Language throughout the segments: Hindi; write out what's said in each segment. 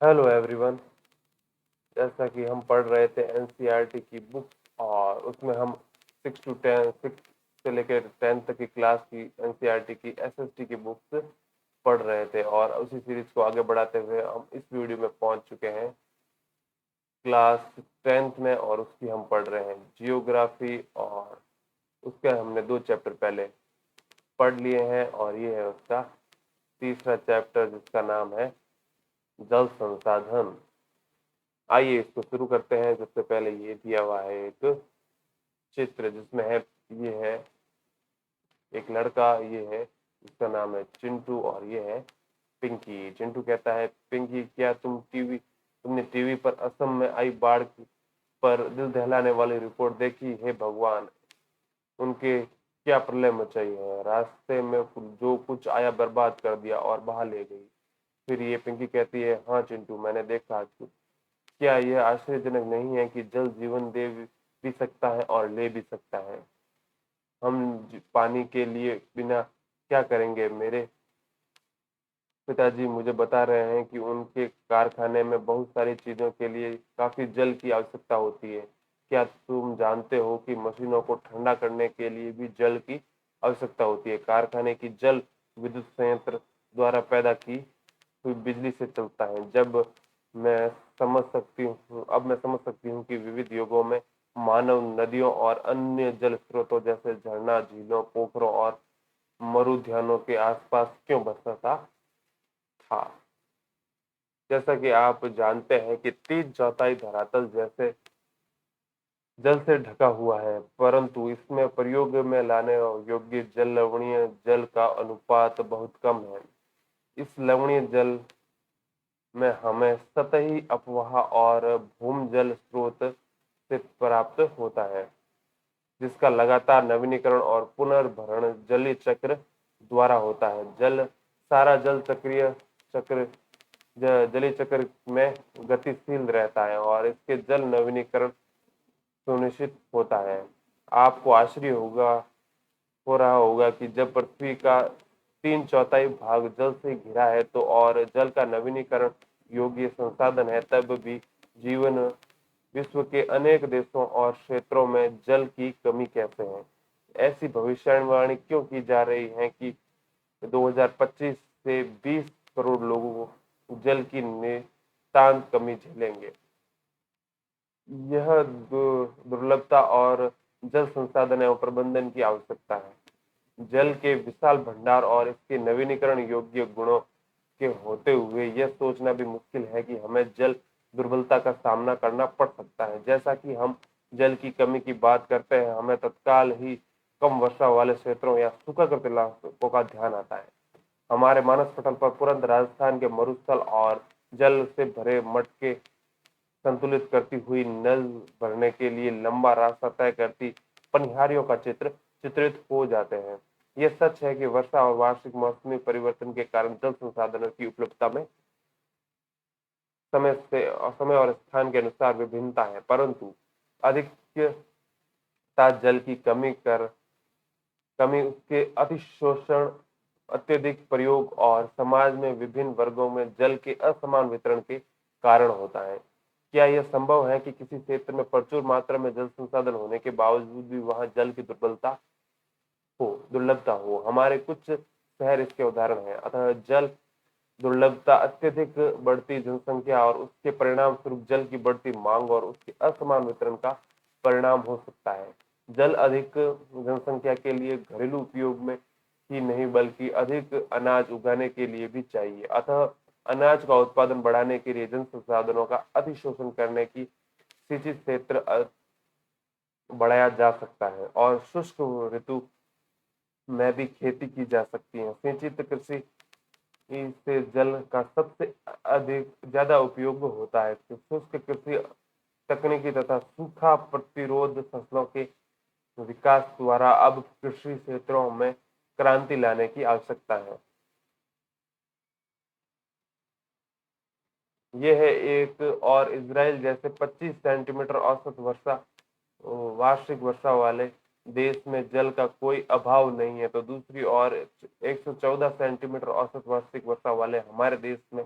Hello everyone. जैसा कि हम पढ़ रहे थे एनसीईआरटी की बुक और उसमें हम 6 से लेकर 10 तक की क्लास की एनसीईआरटी की एसएसटी की बुक्स पढ़ रहे थे और उसी सीरीज को आगे बढ़ाते हुए हम इस वीडियो में पहुंच चुके हैं क्लास 10th में और उसकी हम पढ़ रहे हैं जियोग्राफी और उसके हमने 2 चैप्टर पहले पढ़ लिए हैं और ये है उसका तीसरा चैप्टर जिसका नाम है जल संसाधन। आइए इसको शुरू करते हैं। सबसे पहले ये दिया हुआ है एक चित्र जिसमें है ये है एक लड़का, ये है जिसका नाम है चिंटू और ये है पिंकी। चिंटू कहता है पिंकी, क्या तुमने टीवी पर असम में आई बाढ़ पर दिल दहलाने वाली रिपोर्ट देखी? हे भगवान, उनके क्या प्रलय मचाई है। रास्ते में जो कुछ आया बर्बाद कर दिया और बहा ले गई। फिर ये पिंकी कहती है, हाँ चिंटू, मैंने देखा। क्या यह आश्चर्यजनक नहीं है कि जल जीवन दे भी सकता है और ले भी सकता है। हम पानी के लिए बिना क्या करेंगे? मेरे पिताजी मुझे बता रहे हैं कि उनके कारखाने में बहुत सारी चीजों के लिए काफी जल की आवश्यकता होती है। क्या तुम जानते हो कि मशीनों को ठंडा करने के लिए भी जल की आवश्यकता होती है? कारखाने की जल विद्युत संयंत्र द्वारा पैदा की हुई बिजली से चलता है। मैं मैं समझ सकती हूँ कि विविध युगों में मानव नदियों और अन्य जल स्रोतों जैसे झरना, झीलों, पोखरों और मरुद्यानों के आसपास क्यों बसता था। जैसा कि आप जानते हैं कि 3/4 धरातल जैसे जल से ढका हुआ है, परंतु इसमें प्रयोग में लाने योग्य जल लवणीय जल का अनुपात बहुत कम है। इस लवणीय जल में हमें सतही अपवाह और भूमजल स्रोत से प्राप्त होता है, जिसका लगातार नवीनीकरण और पुनर्भरण जलीय चक्र द्वारा होता है। सारा जल चक्र जलीय चक्र में गतिशील रहता है और इसके जल नवीनीकरण सुनिश्चित होता है। आपको आश्चर्य हो रहा होगा कि जब पृथ्वी का 3/4 भाग जल से घिरा है तो और जल का नवीनीकरण योग्य संसाधन है, तब भी जीवन विश्व के अनेक देशों और क्षेत्रों में जल की कमी कैसे है। ऐसी भविष्यवाणी क्यों की जा रही है कि 2025 से 20 करोड़ लोगों को जल की नितांत कमी झेलेंगे। यह दुर्लभता और जल संसाधन एवं प्रबंधन की आवश्यकता है। जल के विशाल भंडार और इसके नवीनीकरण योग्य गुणों के होते हुए यह सोचना भी मुश्किल है कि हमें जल दुर्बलता का सामना करना पड़ सकता है। जैसा कि हम जल की कमी की बात करते हैं, हमें तत्काल ही कम वर्षा वाले क्षेत्रों या सूखाग्रस्त इलाकों का ध्यान आता है। हमारे मानस पटल पर तुरंत राजस्थान के मरुस्थल और जल से भरे मटके संतुलित करती हुई नल भरने के लिए लंबा रास्ता तय करती पनिहारियों का चित्र चित्रित हो जाते हैं। यह सच है कि वर्षा और वार्षिक मौसमी परिवर्तन के कारण जल संसाधनों की उपलब्धता में समय और स्थान के अनुसार विभिन्नता है, परंतु अधिकता जल की कमी, उसके अतिशोषण, अत्यधिक प्रयोग और समाज में विभिन्न वर्गों में जल के असमान वितरण के कारण होता है। क्या यह संभव है कि किसी क्षेत्र में प्रचुर मात्रा में जल संसाधन होने के बावजूद भी वहां जल की दुर्लभता हो? हमारे कुछ शहर इसके उदाहरण हैं। अतः जल दुर्लभता अत्यधिक बढ़ती जनसंख्या और उसके परिणाम स्वरूप जल की बढ़ती मांग और उसके असमान वितरण का परिणाम हो सकता है। जल अधिक जनसंख्या के लिए घरेलू उपयोग में ही नहीं बल्कि अधिक अनाज उगाने के लिए भी चाहिए। अतः अनाज का उत्पादन बढ़ाने के लिए जल संसाधनों का अतिशोषण करने की सिंचित क्षेत्र बढ़ाया जा सकता है और शुष्क ऋतु में भी खेती की जा सकती है। सिंचित कृषि से जल का सबसे अधिक ज्यादा उपयोग होता है। तो शुष्क कृषि तकनीकी तथा सूखा प्रतिरोध फसलों के विकास द्वारा अब कृषि क्षेत्रों में क्रांति लाने की आवश्यकता है। यह है एक और इजराइल जैसे 25 सेंटीमीटर औसत वर्षा वार्षिक वर्षा वाले देश में जल का कोई अभाव नहीं है, तो दूसरी ओर 114 सेंटीमीटर औसत वार्षिक वर्षा वाले हमारे देश में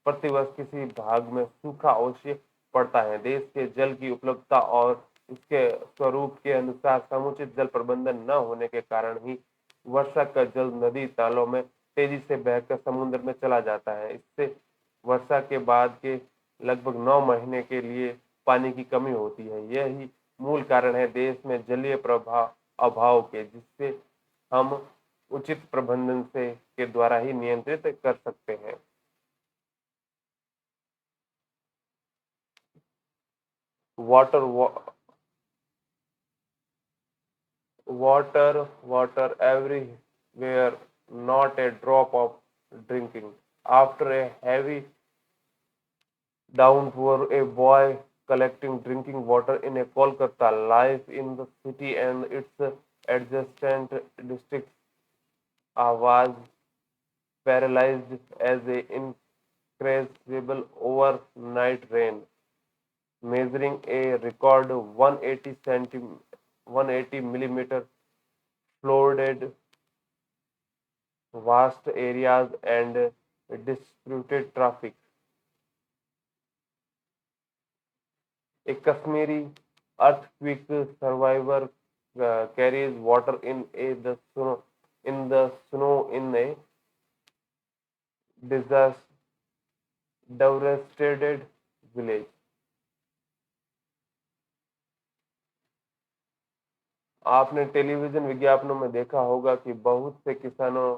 प्रतिवर्ष किसी भाग में सूखा अवश्य पड़ता है। देश के जल की उपलब्धता और इसके स्वरूप के अनुसार समुचित जल प्रबंधन न होने के कारण ही वर्षा का जल नदी तालों में तेजी से बहकर समुद्र में चला जाता है। इससे वर्षा के बाद के लगभग 9 महीने के लिए पानी की कमी होती है। यही मूल कारण है देश में जलीय प्रभाव अभाव के, जिससे हम उचित प्रबंधन से के द्वारा ही नियंत्रित कर सकते हैं। Water water everywhere, not a drop of drinking. After a heavy downpour, a boy collecting drinking water in a Kolkata life in the city and its adjacent districts was paralyzed as a incredible overnight rain, measuring a record 180 millimeter, flooded vast areas and disputed traffic. A Kashmiri earthquake survivor carries water in the snow in a disaster devastated village. आपने टेलीविजन विज्ञापनों में देखा होगा कि बहुत से किसानों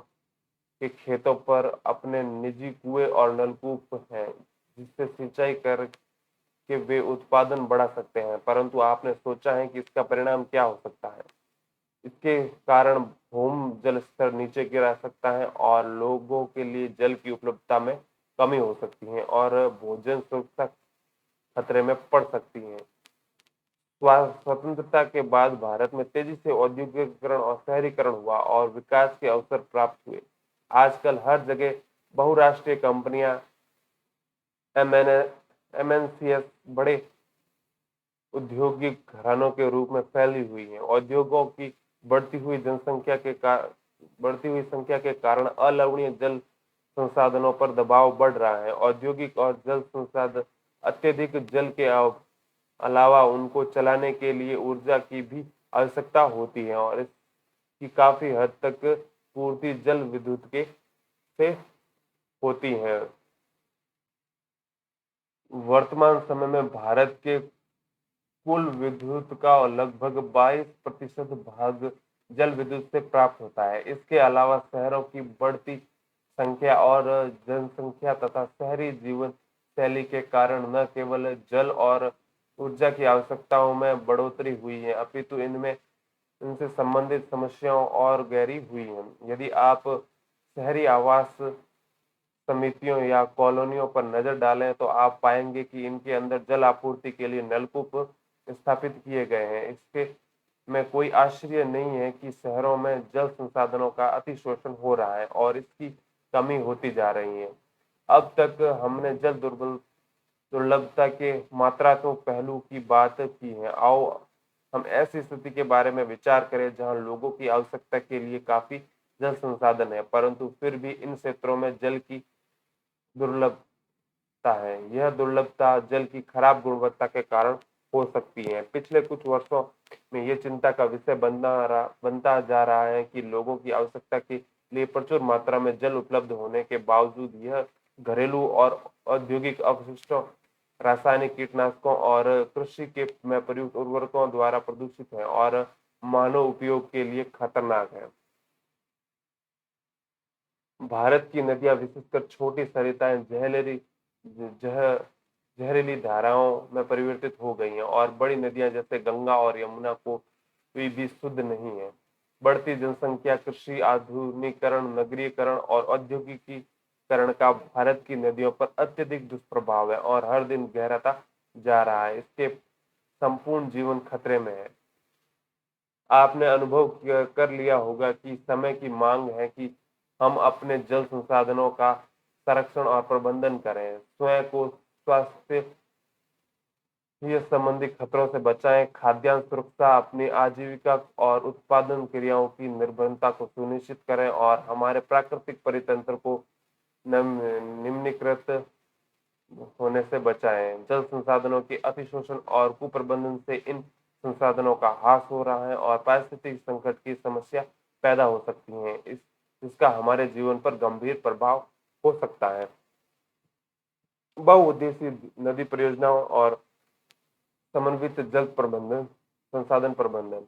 के खेतों पर अपने निजी कुएं और नलकूप हैं, जिससे सिंचाई कर कि वे उत्पादन बढ़ा सकते हैं, परंतु आपने सोचा है कि इसका परिणाम क्या हो सकता है? इसके कारण भूमि जल स्तर नीचे गिरा सकता है और लोगों के लिए जल की उपलब्धता में कमी हो सकती है और भोजन सुरक्षा खतरे में पड़ सकती है। स्वतंत्रता के बाद भारत में तेजी से औद्योगिकरण और शहरीकरण हुआ और विकास के अवसर प्राप्त हुए। आजकल हर जगह बहुराष्ट्रीय कंपनियां एमएनसीएस बड़े औद्योगिक घरानों के रूप में फैली हुई हैं। उद्योगों की बढ़ती हुई संख्या के कारण अलवणीय जल संसाधनों पर दबाव बढ़ रहा है। औद्योगिक और जल संसाधन अत्यधिक जल के अलावा उनको चलाने के लिए ऊर्जा की भी आवश्यकता होती है और इसकी काफी हद तक पूर्ति जल विद्युत के से होती है। वर्तमान समय में भारत के कुल विद्युत का लगभग 22% भाग जल विद्युत से प्राप्त होता है। इसके अलावा शहरों की बढ़ती संख्या और जनसंख्या तथा शहरी जीवन शैली के कारण न केवल जल और ऊर्जा की आवश्यकताओं में बढ़ोतरी हुई है, अपितु इनमें इनसे संबंधित समस्याओं और गहरी हुई है। यदि आप शहरी आवास समितियों या कॉलोनियों पर नजर डालें तो आप पाएंगे कि इनके अंदर जल आपूर्ति के लिए नलकूप स्थापित किए गए हैं। इसके में कोई आश्चर्य नहीं है कि शहरों में जल संसाधनों का अतिशोषण हो रहा है और इसकी कमी होती जा रही है। अब तक हमने जल दुर्लभता के मात्रात्मक पहलू की बात की है। आओ हम ऐसी स्थिति के बारे में विचार करें जहां लोगों की आवश्यकता के लिए काफी जल संसाधन है, परंतु फिर भी इन क्षेत्रों में जल की दुर्लभता है। यह दुर्लभता जल की खराब गुणवत्ता के कारण हो सकती है। पिछले कुछ वर्षों में यह चिंता का विषय बनता जा रहा है कि लोगों की आवश्यकता के लिए प्रचुर मात्रा में जल उपलब्ध होने के बावजूद यह घरेलू और औद्योगिक अपशिष्टों, रासायनिक कीटनाशकों और कृषि के में प्रयुक्त उर्वरकों द्वारा प्रदूषित है और मानव उपयोग के लिए खतरनाक है। भारत की नदियां विशेषकर छोटी सरिताएं जह जहरीली धाराओं में परिवर्तित हो गई हैं और बड़ी नदियां जैसे गंगा और यमुना को भी शुद्ध नहीं है। बढ़ती जनसंख्या, कृषि आधुनिकीकरण, नगरीकरण और औद्योगिकीकरण का भारत की नदियों पर अत्यधिक दुष्प्रभाव है और हर दिन गहराता जा रहा है। इसके संपूर्ण जीवन खतरे में है। आपने अनुभव कर लिया होगा कि समय की मांग है कि हम अपने जल संसाधनों का संरक्षण और प्रबंधन करें, स्वयं को स्वास्थ्य ये संबंधी खतरों से बचाएं, खाद्यान्न सुरक्षा, अपनी आजीविका और उत्पादन क्रियाओं की निर्भरता को सुनिश्चित करें और हमारे प्राकृतिक परितंत्र को निम्नलिखित होने से बचाएं। जल संसाधनों के अतिशोषण और कुप्रबंधन से इन संसाधनों का ह्रास हो रहा है और पारिस्थितिक संकट की समस्या पैदा हो सकती है। इसका हमारे जीवन पर गंभीर प्रभाव हो सकता है। बहुउद्देशीय नदी परियोजनाओं और समन्वित जल प्रबंधन संसाधन प्रबंधन।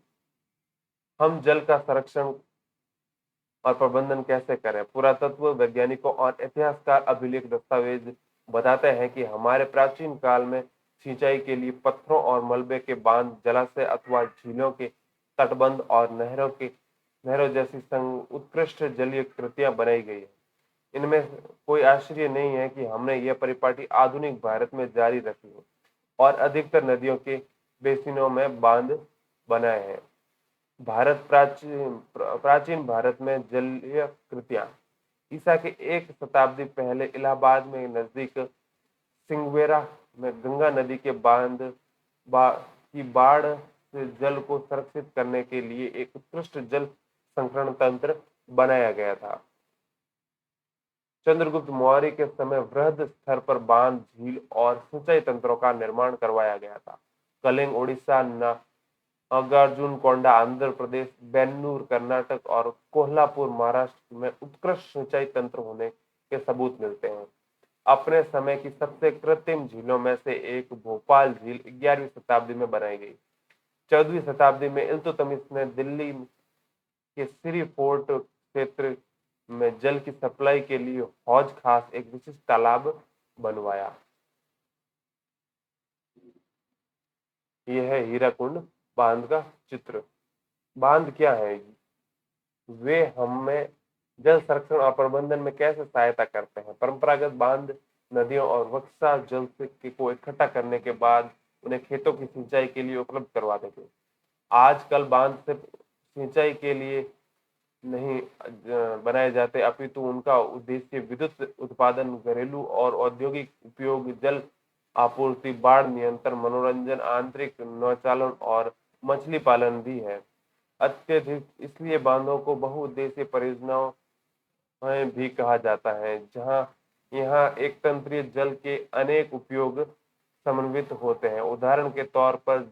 हम जल का संरक्षण और प्रबंधन कैसे करें? पुरातत्व वैज्ञानिकों और इतिहासकार अभिलेख दस्तावेज बताते हैं कि हमारे प्राचीन काल में सिंचाई के लिए पत्थरों और मलबे के बांध, जलाशय अथवा झीलों के तटबंध और नहरों जैसी उत्कृष्ट जलीय कृतियां बनाई गई है। इनमें कोई आश्चर्य नहीं है कि हमने यह परिपाटी आधुनिक भारत में जारी रखी है और अधिकतर नदियों के बेसिनों में बांध बनाए हैं। प्राचीन भारत में जलीय कृतियां। ईसा के एक शताब्दी पहले इलाहाबाद में नजदीक सिंगवेरा में गंगा नदी के की बाढ़ से जल को संरक्षित करने के लिए एक उत्कृष्ट जल संग्रहण तंत्र बनाया गया था। चंद्रगुप्त मौर्य के समय वृहद स्तर पर बांध, झील और सिंचाई तंत्रों का निर्माण करवाया गया था। कलिंग उड़ीसा, नागार्जुनकोंडा आंध्र प्रदेश, बेन्नूर कर्नाटक और कोल्हापुर महाराष्ट्र में उत्कृष्ट सिंचाई तंत्र होने के सबूत मिलते हैं। अपने समय की सबसे कृत्रिम झीलों में से एक भोपाल झील 11वीं शताब्दी में बनाई गई। 14वीं शताब्दी में इल्तुतमिश ने दिल्ली के सिरी फोर्ट क्षेत्र में जल की सप्लाई के लिए हौज खास एक विशिष्ट तालाब बनवाया। यह है हीराकुंड बांध का चित्र। बांध क्या है? वे हमें जल संरक्षण और प्रबंधन में कैसे सहायता करते हैं? परंपरागत बांध नदियों और वर्षा जल को इकट्ठा करने के बाद उन्हें खेतों की सिंचाई के लिए उपलब्ध करवाते थे। आजकल बांध सिर्फ सिंचाई के लिए नहीं बनाए जाते, अपितु उनका उद्देश्य विद्युत उत्पादन, घरेलू और औद्योगिक उपयोग, जल आपूर्ति, बाढ़ नियंत्रण, मनोरंजन, आंतरिक नौचालन और मछली पालन भी है। अत्यधिक इसलिए बांधों को बहुउद्देशीय परियोजनाओं में भी कहा जाता है, जहां यहाँ एक तंत्रीय जल के अनेक उपयोग समन्वित होते हैं। उदाहरण के तौर पर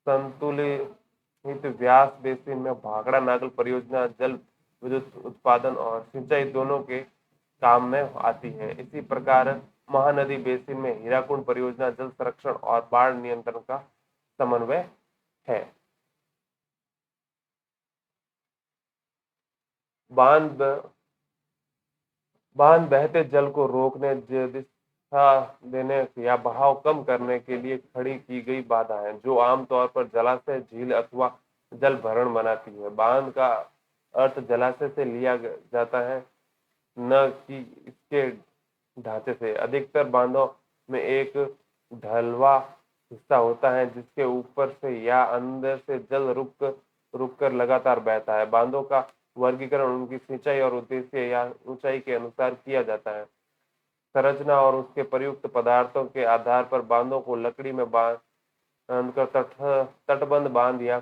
संतुलित व्यास बेसिन में भाखड़ा नागल परियोजना जल विद्युत उत्पादन और सिंचाई दोनों के काम में आती है। इसी प्रकार महानदी बेसिन में हीराकुंड परियोजना जल संरक्षण और बाढ़ नियंत्रण का समन्वय है। बांध बांध बहते जल को रोकने, दिशा देने या बहाव कम करने के लिए खड़ी की गई बाधा है, जो आमतौर पर जलाशय, झील अथवा जल भरण बनाती है। बांध का अर्थ जलाशय से लिया जाता है, न कि इसके ढांचे से। अधिकतर बांधों में एक ढलवा हिस्सा होता है जिसके ऊपर से या अंदर से जल रुक कर लगातार बहता है। बांधों का वर्गीकरण उनकी सिंचाई और उद्देश्य या ऊंचाई के अनुसार किया जाता है। संरचना और उसके प्रयुक्त पदार्थों के आधार पर बांधों को लकड़ी में बांधकर तटबंध बांध या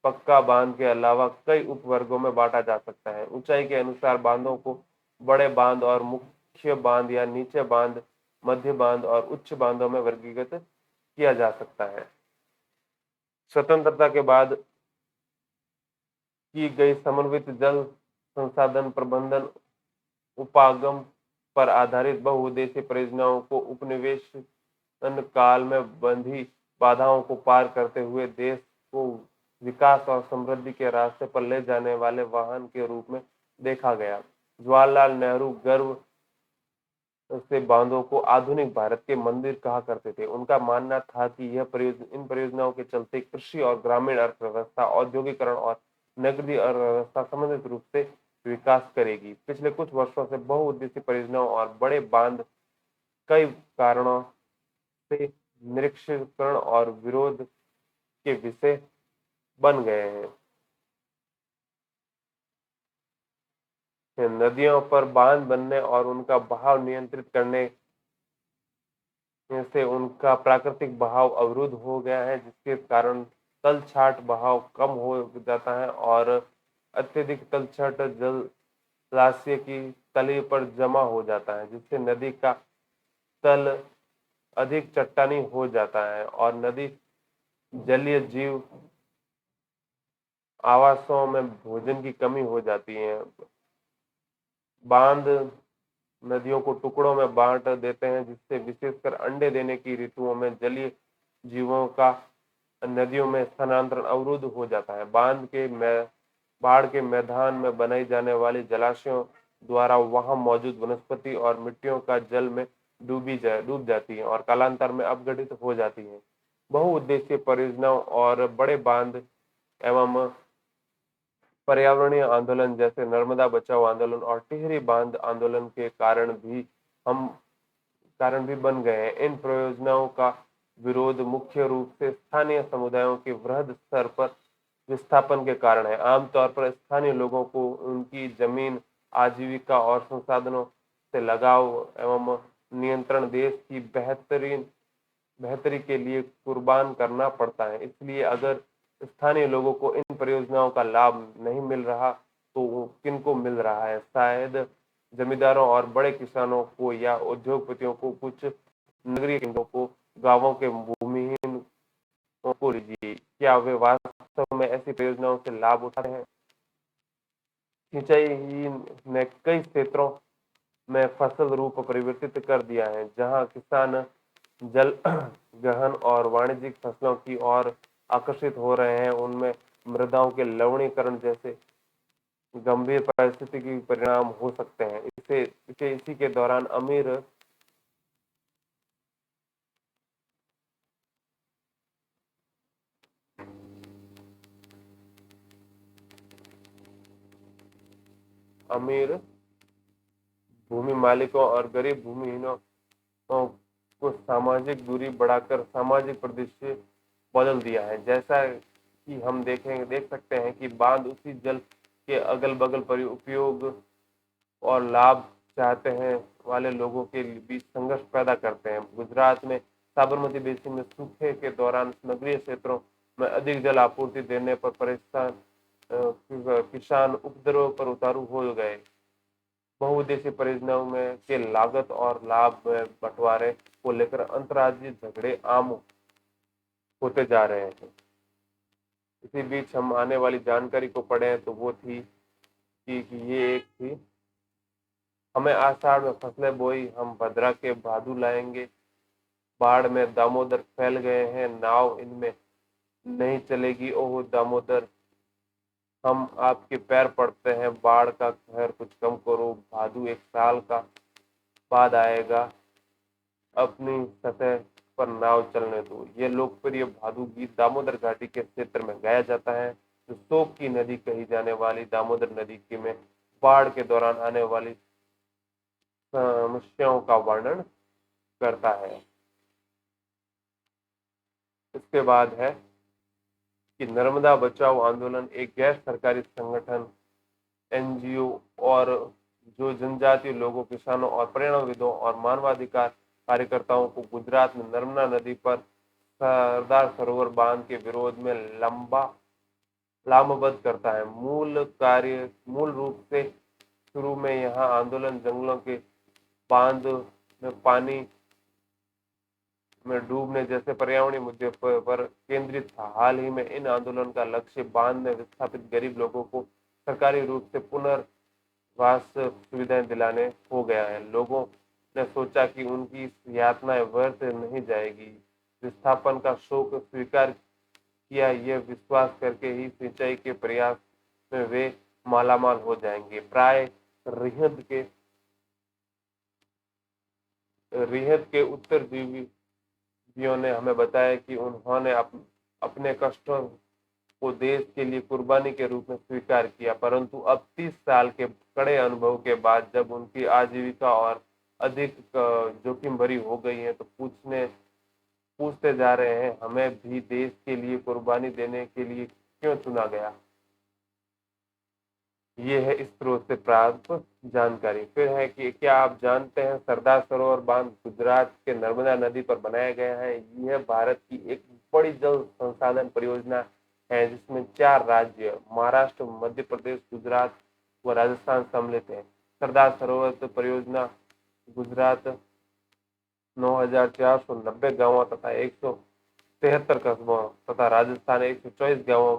पक्का बांध के अलावा कई उपवर्गों में बांटा जा सकता है। ऊंचाई के अनुसार बांधों को बड़े बांध और मुख्य बांध या नीचे बांध, मध्य बांध और उच्च बांधों में वर्गीकृत किया जा सकता है। स्वतंत्रता के बाद की गई समन्वित जल संसाधन प्रबंधन उपागम पर आधारित बहुउद्देशीय परियोजनाओं को उपनिवेशन काल में बंधी बाधाओं को पार करते हुए देश को विकास और समृद्धि के रास्ते पर ले जाने वाले वाहन के रूप में देखा गया। जवाहरलाल नेहरू गर्व से बांधों को आधुनिक भारत के मंदिर कहा करते थे। उनका मानना था कि इन परियोजनाओं के चलते कृषि और ग्रामीण अर्थव्यवस्था, औद्योगिकरण और नगरीय अर्थव्यवस्था संबंधित रूप से विकास करेगी। पिछले कुछ वर्षों से बहुउद्देशीय परियोजनाओं और बड़े बांध कई कारणों से निरीक्षण और विरोध के विषय बन गए हैं। नदियों पर बांध बनने और उनका बहाव नियंत्रित करने से उनका प्राकृतिक बहाव अवरुद्ध हो गया है, जिसके कारण तलछट बहाव कम हो जाता है और अत्यधिक तलछट जलाशय की तली पर जमा हो जाता है, जिससे नदी का तल अधिक चट्टानी हो जाता है और नदी जलीय जीव आवासों में भोजन की कमी हो जाती है। बांध नदियों को टुकड़ों में बांट देते हैं, जिससे विशेषकर अंडे देने की ऋतुओं में जलीय जीवों का नदियों में स्थानांतरण अवरुद्ध हो जाता है। बाढ़ के मैदान में बनाई जाने वाली जलाशयों द्वारा वहां मौजूद वनस्पति और मिट्टियों का जल में डूब जाती है और कालांतर में अपघटित हो जाती है। बहुउद्देशीय परियोजनाओं और बड़े बांध एवं पर्यावरणीय आंदोलन जैसे नर्मदा बचाओ आंदोलन और टिहरी बांध आंदोलन के हम कारण भी बन गए हैं। इन परियोजनाओं का विरोध मुख्य रूप से स्थानीय समुदायों के वृहद स्तर पर विस्थापन के कारण है। आमतौर पर स्थानीय लोगों को उनकी जमीन, आजीविका और संसाधनों से लगाव एवं नियंत्रण देश की बेहतरी के लिए कुर्बान करना पड़ता है। इसलिए अगर स्थानीय लोगों को इन परियोजनाओं का लाभ नहीं मिल रहा तो किनको मिल रहा है? शायद जमींदारों और बड़े किसानों को या उद्योगपतियों को। कुछ नगरीय केंद्रों को गांवों के भूमिहीन को लीजिए, क्या वे वास्तव में ऐसी परियोजनाओं से लाभ उठा रहे हैं? सिंचाई ने कई क्षेत्रों में फसल रूप परिवर्तित कर दिया है, जहां किसान जल गहन और वाणिज्यिक फसलों की ओर आकर्षित हो रहे हैं। उनमें मृदाओं के लवणीकरण जैसे गंभीर पारिस्थितिकी परिणाम हो सकते हैं। इसी के दौरान अमीर भूमि मालिकों और गरीब भूमिहीनों को सामाजिक दूरी बढ़ाकर सामाजिक परिदृश्य बदल दिया है। जैसा कि हम देख सकते हैं कि बांध उसी जल के अगल बगल पर उपयोग और लाभ चाहते हैं वाले लोगों के बीच संघर्ष पैदा करते हैं। गुजरात में साबरमती बेसिन में सूखे के दौरान नगरीय क्षेत्रों में अधिक जल आपूर्ति देने पर परेशान किसान उपद्रव पर उतारू हो गए। बहुउद्देशीय परियोजनाओं में के लागत और लाभ में बंटवारे को लेकर अंतर्राज्यीय झगड़े आम होते जा रहे हैं। इसी बीच हम आने वाली जानकारी को पढ़े तो वो थी कि ये एक थी, हमें आषाढ़ में फसलें बोई, हम भद्रा के भादू लाएंगे। बाढ़ में दामोदर फैल गए हैं, नाव इनमें नहीं चलेगी। ओह दामोदर, हम आपके पैर पड़ते हैं। बाढ़ का कहर कुछ कम करो, भादू 1 साल का बाद आएगा, अपनी सतह पर नाव चलने दो। ये लोकप्रिय भादू गीत दामोदर घाटी के क्षेत्र में गाया जाता है, जो शोक की नदी कही जाने वाली दामोदर नदी के में बाढ़ के दौरान आने वाली समस्याओं का वर्णन करता है। इसके बाद है कि नर्मदा बचाओ आंदोलन एक गैर सरकारी संगठन, एनजीओ और जो जनजातीय लोगों, किसानों और पर्यावरणविदों और मानवाधिकार कार्यकर्ताओं को गुजरात में नर्मदा नदी पर सरदार सरोवर बांध के विरोध में लामबद्ध करता है। मूल रूप से शुरू में यह आंदोलन जंगलों के बांध में पानी में डूबने जैसे पर्यावरणीय मुद्दे पर केंद्रित था। हाल ही में इन आंदोलन का लक्ष्य बांध में विस्थापित गरीब लोगों को सरकारी रूप से पुनर्वास सुविधाएं दिलाने हो गया है। लोगों ने सोचा कि उनकी यातनाएं व्यर्थ नहीं जाएगी। विस्थापन का शोक स्वीकार किया, यह विश्वास करके ही सिंचाई के प्रयास में वे मालामाल हो जाएंगे। प्राय रिहद के उत्तरजीवियों ने हमें बताया कि उन्होंने अपने कष्टों को देश के लिए कुर्बानी के रूप में स्वीकार किया, परंतु अब 30 साल के कड़े अनुभव के बाद जब उनकी आजीविका और अधिक जोखिम भरी हो गई है तो पूछते जा रहे हैं, हमें भी देश के लिए कुर्बानी देने के लिए क्यों चुना गया? ये है इस स्रोत से प्राप्त जानकारी। फिर है कि क्या आप जानते हैं सरदार सरोवर बांध गुजरात के नर्मदा नदी पर बनाया गया है। यह भारत की एक बड़ी जल संसाधन परियोजना है, जिसमें 4 राज्य महाराष्ट्र, मध्य प्रदेश, गुजरात व राजस्थान सम्मिलित है। सरदार सरोवर परियोजना गुजरात 9,490 गांवों तथा 173 कस्बों तथा राजस्थान 124 गांवों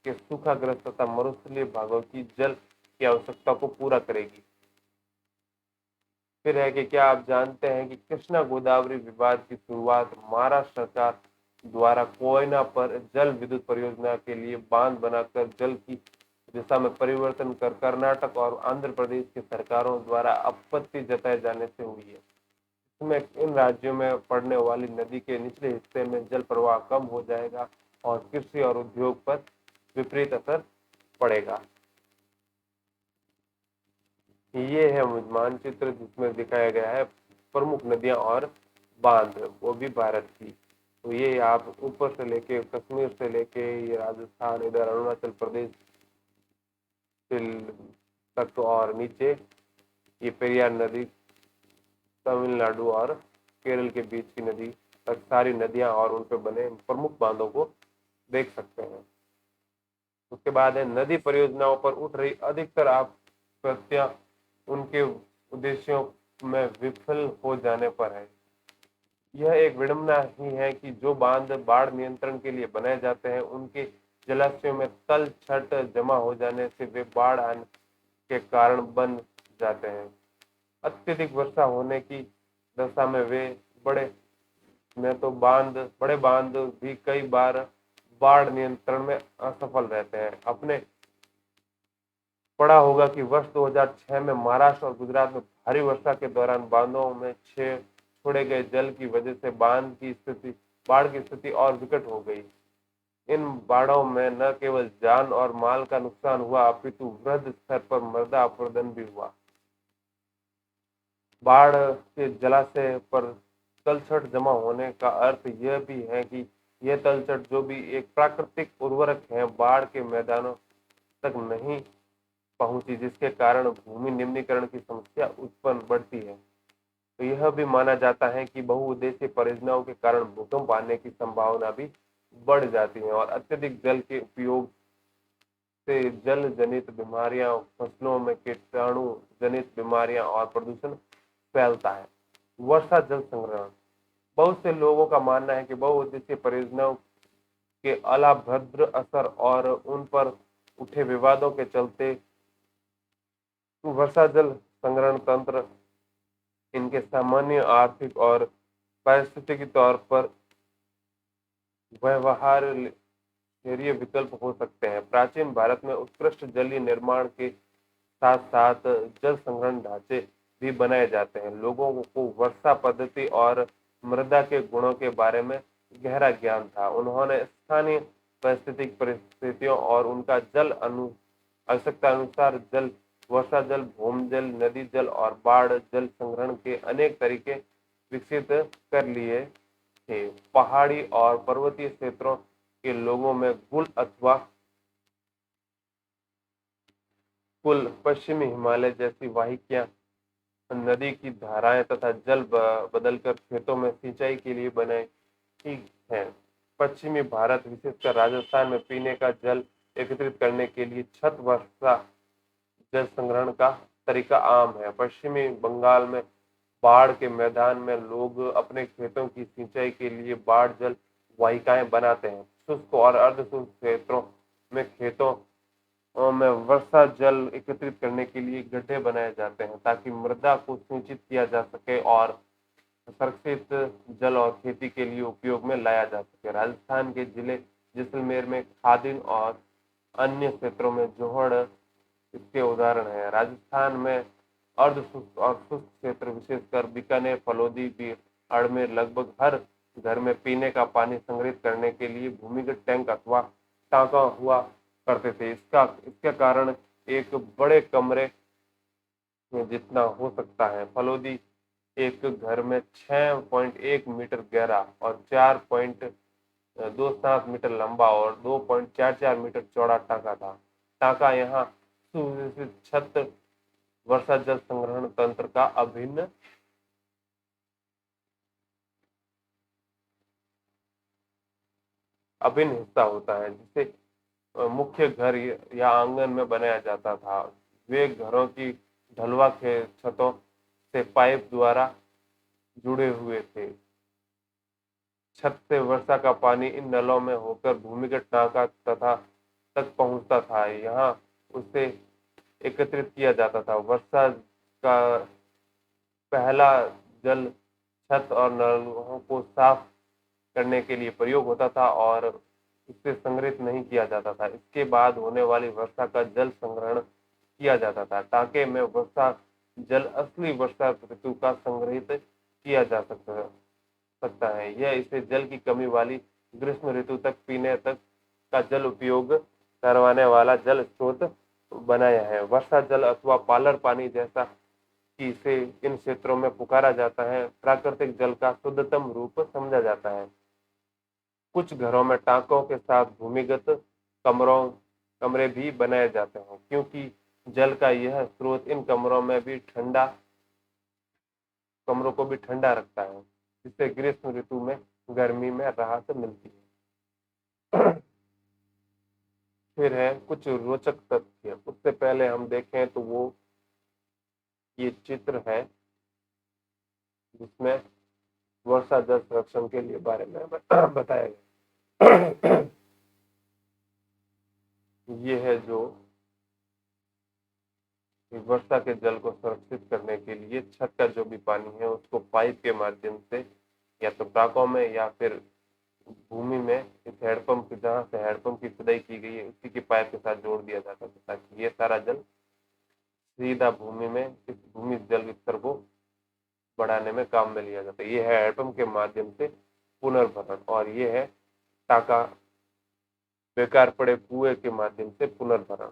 के सूखाग्रस्त तथा मरुस्थलीय भागों की जल की आवश्यकता को पूरा करेगी। फिर है कि क्या आप जानते हैं कि कृष्णा गोदावरी विवाद की शुरुआत महाराष्ट्र सरकार द्वारा कोयना पर जल विद्युत परियोजना के लिए बांध बनाकर जल की दिशा में परिवर्तन कर कर्नाटक और आंध्र प्रदेश की सरकारों द्वारा आपत्ति जताए जाने से हुई है। इसमें इन राज्यों में पड़ने वाली नदी के निचले हिस्से में जल प्रवाह कम हो जाएगा और कृषि और उद्योग पर विपरीत असर पड़ेगा। ये है मानचित्र जिसमें दिखाया गया है प्रमुख नदियां और बांध, वो भी भारत की। तो ये आप ऊपर से लेके कश्मीर से लेके ये राजस्थान, इधर अरुणाचल प्रदेश तक और नीचे ये पेरियार नदी तमिलनाडु और केरल के बीच की नदी तक सारी नदियां और उन पर बने प्रमुख बांधों को देख सकते हैं। उसके बाद है नदी परियोजनाओं पर उठ रही अधिकतर आपत्तियां उनके उद्देश्यों में विफल हो जाने पर है। यह एक विडंबना ही है कि जो बांध बाढ़ नियंत्रण के लिए बनाए जाते हैं उनके जलाशयों में तल छट जमा हो जाने से वे बाढ़ आने के कारण बन जाते हैं। अत्यधिक वर्षा होने की दशा में वे बड़े बड़े बांध भी कई बार बाढ़ नियंत्रण में असफल रहते हैं। अपने पढ़ा होगा कि वर्ष 2006 में महाराष्ट्र और गुजरात में भारी वर्षा के दौरान बांधों में छोड़े गए जल की वजह से बाढ़ की स्थिति और विकट हो गई। इन बाढ़ों में न केवल जान और माल का नुकसान हुआ अपितु वृहद स्तर पर मृदा अपरदन भी हुआ। बाढ़ के जलाशय पर तलछट जमा होने का अर्थ यह भी है कि यह तलछट जो भी एक प्राकृतिक उर्वरक है बाढ़ के मैदानों तक नहीं पहुंची, जिसके कारण भूमि निम्नीकरण की समस्या उत्पन्न बढ़ती है। तो यह भी माना जाता है कि बहुउद्देशीय परियोजनाओं के कारण भूकंप आने की संभावना भी बढ़ जाती है और अत्यधिक जल के उपयोग से जल जनित बीमारियां, फसलों में कीटाणु जनित बीमारियां और प्रदूषण फैलता है। वर्षा जल संग्रहण, बहुत से लोगों का मानना है कि बहुउद्देशीय परियोजनाओं के अलाभद्र असर और उन पर उठे विवादों के चलते वर्षा जल संग्रहण तंत्र इनके सामान्य आर्थिक और पारिस्थितिकी तौर पर व्यवहार्य विकल्प हो सकते हैं। प्राचीन भारत में उत्कृष्ट जलीय निर्माण के साथ साथ जल संग्रहण ढांचे भी बनाए जाते हैं। लोगों को वर्षा पद्धति और मृदा के गुणों के बारे में गहरा ज्ञान था। उन्होंने स्थानीय परिस्थितियों और उनका आवश्यकता अनुसार वर्षा जल, भूमजल, नदी जल और बाढ़ जल संग्रहण के अनेक तरीके विकसित कर लिए थे। पहाड़ी और पर्वतीय क्षेत्रों के लोगों में गुल अथवा कुल, पश्चिमी हिमालय जैसी वाहिकियां, नदी की धाराएं तथा जल बदलकर खेतों में सिंचाई के लिए बनाई हैं। पश्चिमी भारत विशेषकर राजस्थान में पीने का जल एकत्रित करने के लिए छत वर्षा जल संग्रहण का तरीका आम है। पश्चिमी बंगाल में बाढ़ के मैदान में लोग अपने खेतों की सिंचाई के लिए बाढ़ जल वाहिकाएं बनाते हैं। शुष्क और अर्ध शुष्क क्षेत्रों में खेतों में वर्षा जल एकत्रित करने के लिए गड्ढे बनाए जाते हैं ताकि मृदा को सिंचित किया जा सके और संरक्षित जल और खेती के लिए उपयोग में लाया जा सके। राजस्थान के जिले जैसलमेर में खादिन और अन्य क्षेत्रों में जोहड़ इसके उदाहरण है। राजस्थान में अर्ध शुष्क और शुष्क क्षेत्र विशेषकर बीकानेर, फलोदी, बाड़मेर लगभग हर घर में पीने का पानी संग्रहित करने के लिए भूमिगत टैंक अथवा टांका हुआ करते थे। इसका कारण एक बड़े कमरे में जितना हो सकता है। फलोदी एक घर में 6.1 मीटर गहरा और 4.27 मीटर लंबा और 2.44 मीटर चौड़ा टांका था। टांका यहाँ सुव्यवस्थित छत वर्षा जल संग्रहण तंत्र का अभिन्न हिस्सा होता है, जिसे मुख्य घर या आंगन में बनाया जाता था। वे घरों की ढलवा के छतों से पाइप द्वारा जुड़े हुए थे। छत से वर्षा का पानी इन नलों में होकर भूमिगत नाका तथा तक पहुंचता था। यहाँ उसे एकत्रित किया जाता था। वर्षा का पहला जल छत और नलों को साफ करने के लिए प्रयोग होता था और उससे संग्रहित नहीं किया जाता था। इसके बाद होने वाली वर्षा का जल संग्रहण किया जाता था। टांके में वर्षा जल असली वर्षा ऋतु का संग्रहित किया जा सकता है। यह इसे जल की कमी वाली ग्रीष्म ऋतु तक पीने तक का जल उपयोग करवाने वाला जल स्रोत बनाया है। वर्षा जल अथवा पालर पानी जैसा कि इसे इन क्षेत्रों में पुकारा जाता है, प्राकृतिक जल का शुद्धतम रूप समझा जाता है। कुछ घरों में टांकों के साथ भूमिगत कमरे भी बनाए जाते हैं, क्योंकि जल का यह स्रोत इन कमरों को भी ठंडा रखता है, जिससे ग्रीष्म ऋतु में गर्मी में राहत मिलती है। फिर है कुछ रोचक तथ्य। उससे पहले हम देखें तो वो ये चित्र है जिसमें वर्षा जल संरक्षण के लिए बारे में बताया गया। ये है जो वर्षा के जल को सुरक्षित करने के लिए छत का जो भी पानी है उसको पाइप के माध्यम से या तो टाँकों में या फिर भूमि में इस हैंडपंप जहाँ से हैंडपंप की खुदाई की गई है उसी के पाइप के साथ जोड़ दिया जाता था, ताकि ये सारा जल सीधा भूमि में इस भूमि जल स्तर को बढ़ाने में काम में लिया जाता है। ये है हैंडपंप के माध्यम से पुनर्भरण, और ये है टाका बेकार पड़े कुएं के माध्यम से पुनर्भरण।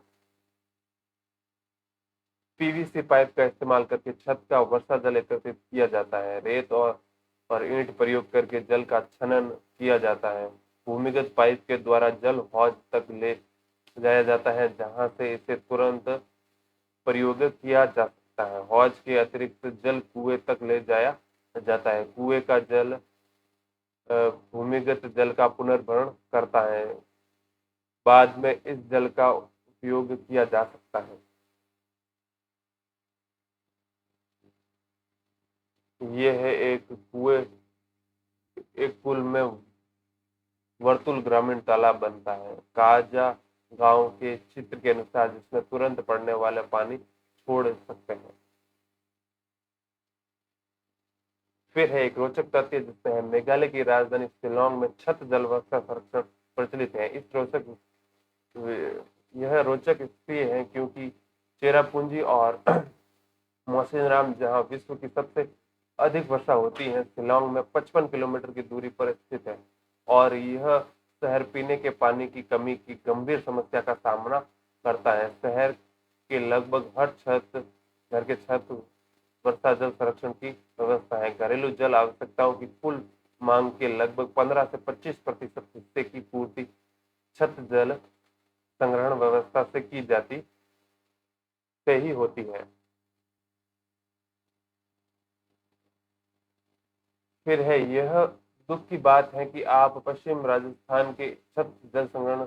पीवीसी पाइप का इस्तेमाल करके छत का वर्षा जल एकत्रित किया जाता है। रेत और ईंट प्रयोग करके जल का छनन किया जाता है। भूमिगत पाइप के द्वारा जल हौज तक ले जाया जाता है, जहां से इसे तुरंत प्रयोग किया जा सकता है। हौज के अतिरिक्त जल कुएं तक ले जाया जाता है। कुएं का जल भूमिगत जल का पुनर्भरण करता है। बाद में इस जल का उपयोग किया जा सकता है। ये है एक पुल में वर्तुल ग्रामीण तालाब बनता है काजा गांव के चित्र के अनुसार, जिसमें तुरंत पड़ने वाले पानी छोड़ सकते हैं। फिर है एक रोचक तथ्य जिसमें है मेघालय की राजधानी शिलोंग में छत जल वर्षा संरक्षण प्रचलित है। यह रोचक इसलिए है क्योंकि चेरापूंजी और मौसिनराम जहां विश्व की सबसे अधिक वर्षा होती है, शिलोंग में 55 किलोमीटर की दूरी पर स्थित है, और यह शहर पीने के पानी की कमी की गंभीर समस्या का सामना करता है। शहर के लगभग हर घर के छत वर्षा जल संरक्षण की व्यवस्था है। घरेलू जल आवश्यकताओं की कुल मांग के लगभग 15 से 25% हिस्से की पूर्ति छत जल संग्रहण व्यवस्था से की जाती से ही होती है। फिर है यह दुख की बात है कि आप पश्चिम राजस्थान के छत जल संग्रहण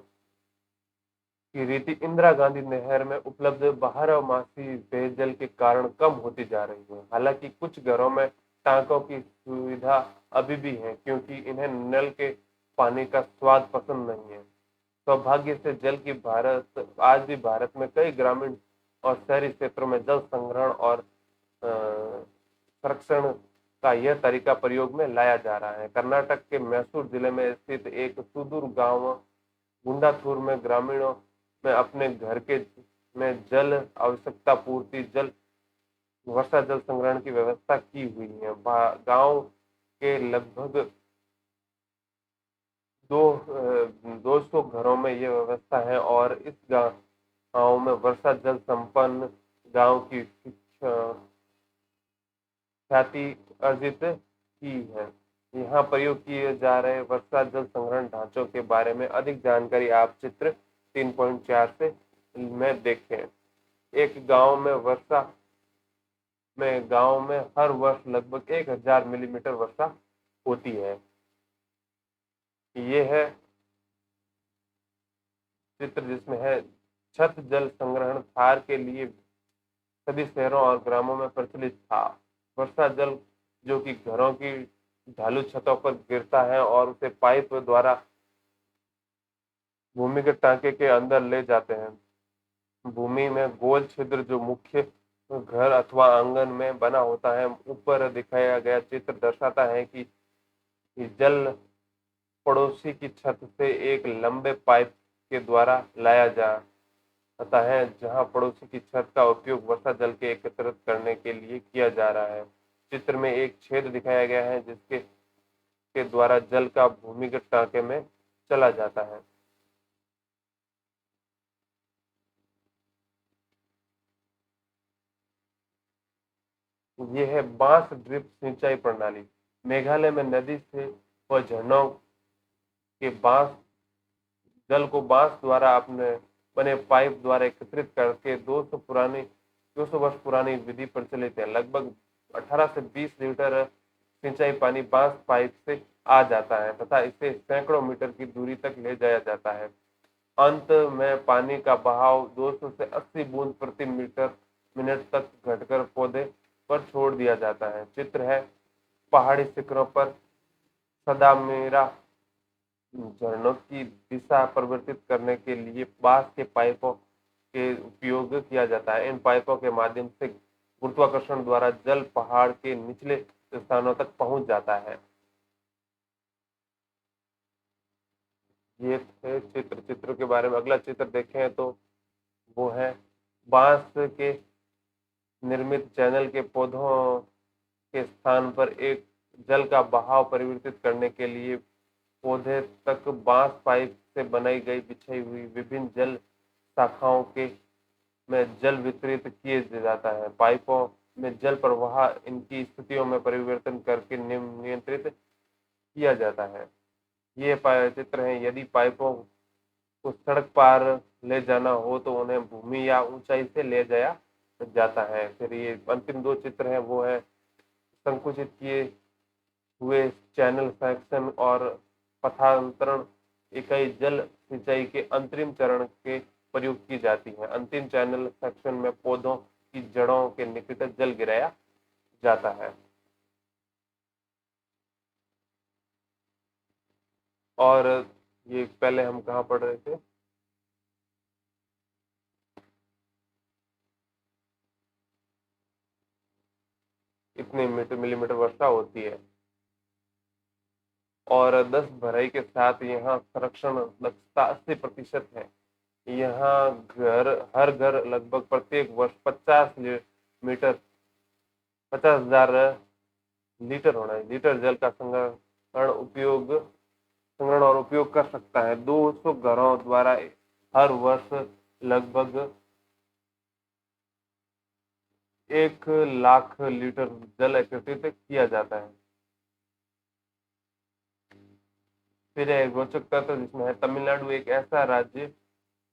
की रीति इंदिरा गांधी नहर में उपलब्ध बारहमासी पेयजल के कारण कम होती जा रही है। हालांकि कुछ घरों में टांकों की सुविधा अभी भी है, क्योंकि इन्हें नल के पानी का स्वाद पसंद नहीं है। सौभाग्य से जल की भारत आज भी भारत में कई ग्रामीण और शहरी क्षेत्रों में जल संग्रहण और संरक्षण का यह तरीका प्रयोग में लाया जा रहा है। कर्नाटक के मैसूर जिले में स्थित एक सुदूर गांव गुंडाथूर में ग्रामीणों में अपने घर के में जल आवश्यकता पूर्ति जल वर्षा जल संग्रहण की व्यवस्था की हुई है। गांव के लगभग 200 घरों में यह व्यवस्था है, और इस गांव में वर्षा जल संपन्न गांव की ख्याति अर्जित की है। यहाँ प्रयोग किए जा रहे वर्षा जल संग्रहण ढांचों के बारे में अधिक जानकारी आप चित्र 3.4 से में देखें। एक गांव में हर वर्ष लगभग 1000 मिलीमीटर वर्षा होती है। ये है चित्र जिसमें है छत जल संग्रहण थार के लिए सभी शहरों और ग्रामों में प्रचलित था। वर्षा जल जो कि घरों की ढालू छतों पर गिरता है और उसे पाइप द्वारा भूमिगत टांके के अंदर ले जाते हैं। भूमि में गोल छिद्र जो मुख्य घर अथवा आंगन में बना होता है। ऊपर दिखाया गया चित्र दर्शाता है कि जल पड़ोसी की छत से एक लंबे पाइप के द्वारा लाया जाता है, जहां पड़ोसी की छत का उपयोग वर्षा जल के एकत्रित करने के लिए किया जा रहा है। चित्र में एक छेद दिखाया गया है जिसके के द्वारा जल का भूमिगत टांके में चला जाता है। ये है बांस ड्रिप सिंचाई प्रणाली। मेघालय में नदी से व झरनों के बांस जल को बांस द्वारा अपने बने पाइप द्वारा एकत्रित करके 200 वर्ष पुरानी विधि प्रचलित है। लगभग 18 से 20 लीटर सिंचाई पानी बांस पाइप से आ जाता है तथा इसे सैकड़ों मीटर की दूरी तक ले जाया जाता है। अंत में पानी का बहाव 200 से 80 बूंद प्रति मीटर मिनट तक घटकर पौधे पर छोड़ दिया जाता है। चित्र है पहाड़ी शिखरों पर सदा मेरा झरनों की दिशा परिवर्तित करने के लिए बांस के पाइपों के उपयोग किया जाता है। इन पाइपों के माध्यम से गुरुत्वाकर्षण द्वारा जल पहाड़ के निचले स्थानों तक पहुंच जाता है। ये थे चित्र के बारे में। अगला चित्र देखें तो वो है बांस के निर्मित चैनल के पौधों के स्थान पर एक जल का बहाव परिवर्तित करने के लिए पौधे तक बांस पाइप से बनाई गई बिछाई हुई विभिन्न जल शाखाओं के में जल वितरित किए जाता है। पाइपों में जल प्रवाह इनकी स्थितियों में परिवर्तन करके नियंत्रित किया जाता है। ये चित्र है। यदि पाइपों को सड़क पार ले जाना हो तो उन्हें भूमि या ऊंचाई से ले जाया जाता है। फिर ये अंतिम दो चित्र हैं वो है संकुचित किए हुए चैनल सेक्शन और पथांतरण इकाई जल सिंचाई के अंतरिम चरण के प्रयोग की जाती है। अंतिम चैनल सेक्शन में पौधों की जड़ों के निकट जल गिराया जाता है। और ये पहले हम कहाँ पढ़ रहे थे? इतने मिलीमीटर वर्षा होती है और 10 भराई के साथ यहाँ संरक्षण दक्षता 80% है। यहाँ हर घर लगभग प्रत्येक वर्ष 50,000 लीटर होना है लीटर जल का संग्रहण और उपयोग कर सकता है। 200 घरों द्वारा हर वर्ष लगभग 1 लाख लीटर जल एकत्रित किया जाता है। फिर एक रोचक तथ्य जिसमें है तमिलनाडु एक ऐसा राज्य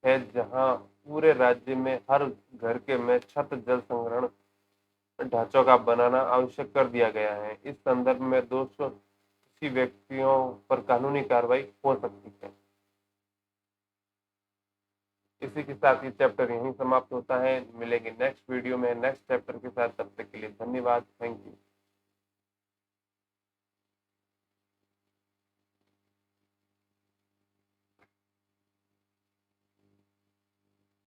है जहां पूरे राज्य में हर घर के में छत जल संग्रहण ढांचों का बनाना आवश्यक कर दिया गया है। इस संदर्भ में 200 किसी व्यक्तियों पर कानूनी कार्रवाई हो सकती है। इसी के साथ ये चैप्टर यहीं समाप्त होता है। मिलेंगे नेक्स्ट वीडियो में नेक्स्ट चैप्टर के साथ। तब तक के लिए धन्यवाद। Thank you.